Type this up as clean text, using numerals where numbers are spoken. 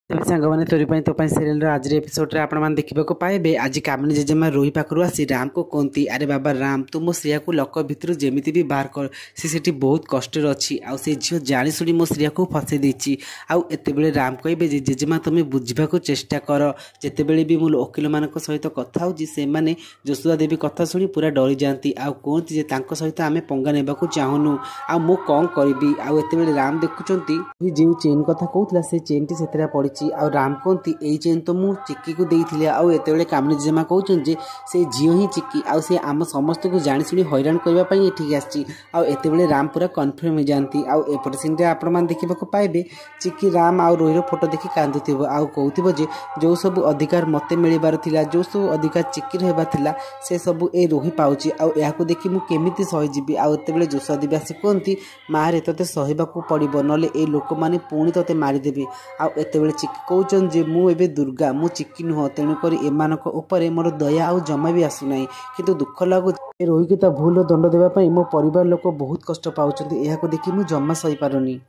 तेज सांगने तोरी तो सीरियल आज एपिसोड रे आपण देखा पाइबे। आज कामिनी जेजेमा रोही पाखु आसी राम को कहती, अरे बाबा राम तू मो श्रिया को लक भितर जमी भी बाहर कर, सी बहुत कष्ट अच्छी आउ से झील जाणी शुणी मो श्रिया को फसई देती। आते बेले राम कहे जेजेमा तुम्हें बुझा चेष्टा कर। जिते बड़े भी मो वकिल मान सहित कथा हो जोशुआ देवी कथा शुणी पूरा डरी जाती। कहती सहित आम पंगा ने चाहूनु मु कौन करी। आते राम देखुंत जो चेन कथा कहला से चेन टी से पड़ी। राम कहती यही चेन तो मुझे चिक्की को देती। आते कामिनी जेजेमा कहते से झील ही चिक्की से आम समस्त को जाशुणी हैरान करने ये आते राम पूरा कन्फर्म हो जाती। आउट सीन आपण देखा पाइबे चिक्की राम आ रोहीर फोटो देखी कांदुव कहूब जो सब अधिकार मत मिलबार था, जो सब अधिकार चिक्की रहा से सब ए रोही पाँच। आउ देखी मुझे सहीजी। आते जोशुआ देवी आसी कहती मारे ते सहवाक पड़ो ना ये लोक मैंने पुणी ते मारिदेवे। आते चिक्की कहते मुझे दुर्गा मु चिक्की नुह, तेणुक एमानक उपरे मोर दया आ जमा भी आसुना। किंतु दुख लगुच रोही की भूल दंड देवाई मो परिवार लोक बहुत कष्ट पाँच। यह देखी मुझे जमा सही पारुनी।